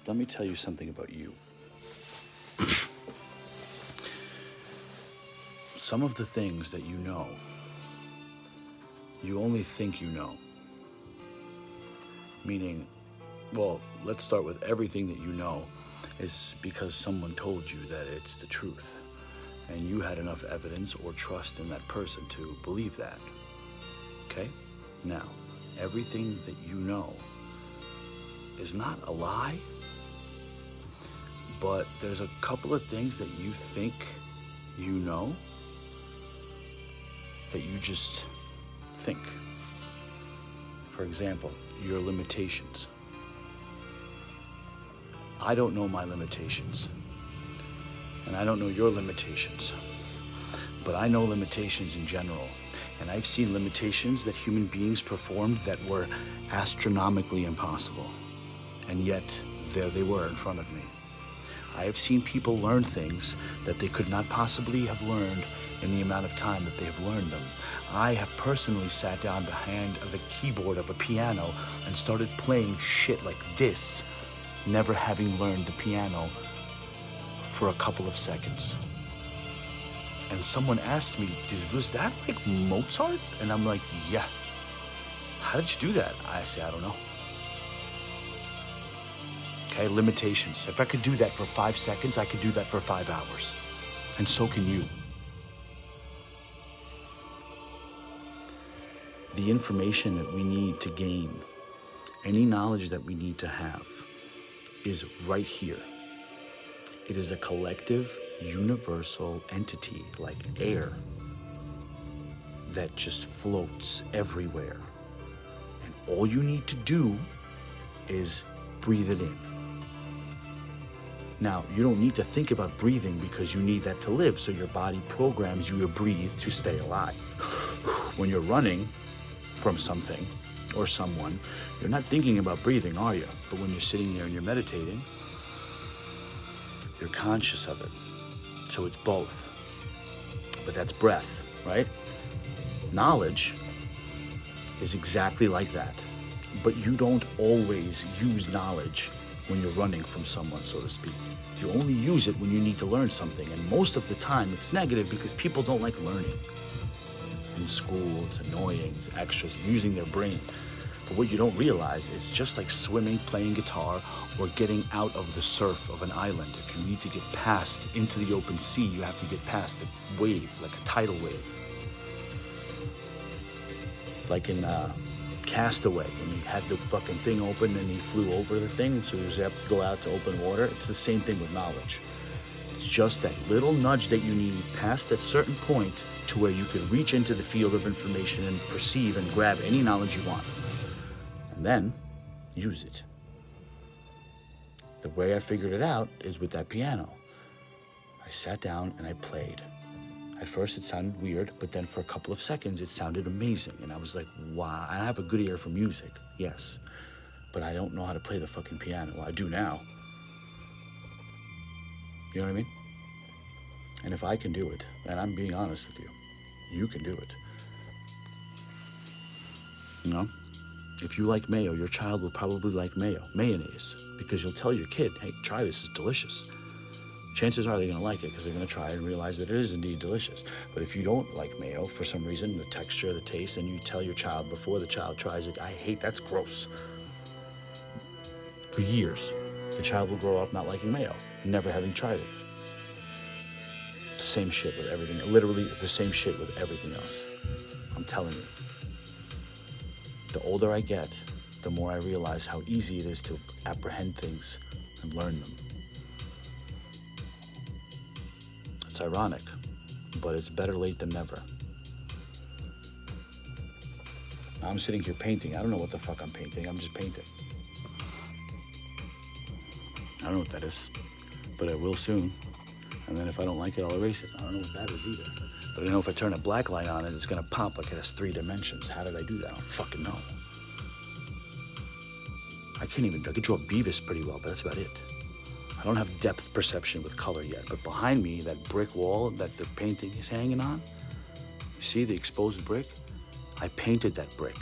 let me tell you something about you. Some of the things that you know, you only think you know. Meaning, well, let's start with everything that you know is because someone told you that it's the truth. And you had enough evidence or trust in that person to believe that. Okay? Now, everything that you know is not a lie, but there's a couple of things that you think you know that you just think. For example, your limitations. I don't know my limitations, and I don't know your limitations, but I know limitations in general. And I've seen limitations that human beings performed that were astronomically impossible. And yet, there they were in front of me. I have seen people learn things that they could not possibly have learned in the amount of time that they have learned them. I have personally sat down behind the keyboard of a piano and started playing shit like this, never having learned the piano for a couple of seconds. And someone asked me, was that like Mozart? And I'm like, yeah. How did you do that? I say, I don't know. Okay, limitations. If I could do that for 5 seconds, I could do that for 5 hours. And so can you. The information that we need to gain, any knowledge that we need to have, is right here. It is a collective, universal entity like air that just floats everywhere. And all you need to do is breathe it in. Now, you don't need to think about breathing because you need that to live, so your body programs you to breathe to stay alive. When you're running from something or someone, you're not thinking about breathing, are you? But when you're sitting there and you're meditating, you're conscious of it. So it's both. But that's breath, right? Knowledge is exactly like that. But you don't always use knowledge when you're running from someone, so to speak. You only use it when you need to learn something. And most of the time, it's negative because people don't like learning. In school, it's annoying, it's extras, using their brain. But what you don't realize is just like swimming, playing guitar, or getting out of the surf of an island. If you need to get past into the open sea, you have to get past the wave, like a tidal wave. Like in Castaway, when he had the fucking thing open and he flew over the thing, and so he was able to go out to open water. It's the same thing with knowledge. It's just that little nudge that you need past a certain point to where you can reach into the field of information and perceive and grab any knowledge you want. And then use it. The way I figured it out is with that piano. I sat down and I played. At first it sounded weird, but then for a couple of seconds it sounded amazing. And I was like, wow, I have a good ear for music, yes. But I don't know how to play the fucking piano. Well, I do now. You know what I mean? And if I can do it, and I'm being honest with you, you can do it. You know? If you like mayo, your child will probably like mayonnaise, because you'll tell your kid, hey, try this, it's delicious. Chances are they're going to like it because they're going to try it and realize that it is indeed delicious. But if you don't like mayo for some reason, the texture, the taste, and you tell your child before the child tries it, I hate, that's gross. For years, the child will grow up not liking mayo, never having tried it. Same shit with everything, literally the same shit with everything else. I'm telling you. The older I get, the more I realize how easy it is to apprehend things and learn them. It's ironic, but it's better late than never. I'm sitting here painting. I don't know what the fuck I'm painting. I'm just painting. I don't know what that is, but I will soon. And then if I don't like it, I'll erase it. I don't know what that is either. But I know if I turn a black light on it, it's gonna pop like it has 3 dimensions. How did I do that? I don't fucking know. I could draw Beavis pretty well, but that's about it. I don't have depth perception with color yet, but behind me, that brick wall that the painting is hanging on, you see the exposed brick? I painted that brick.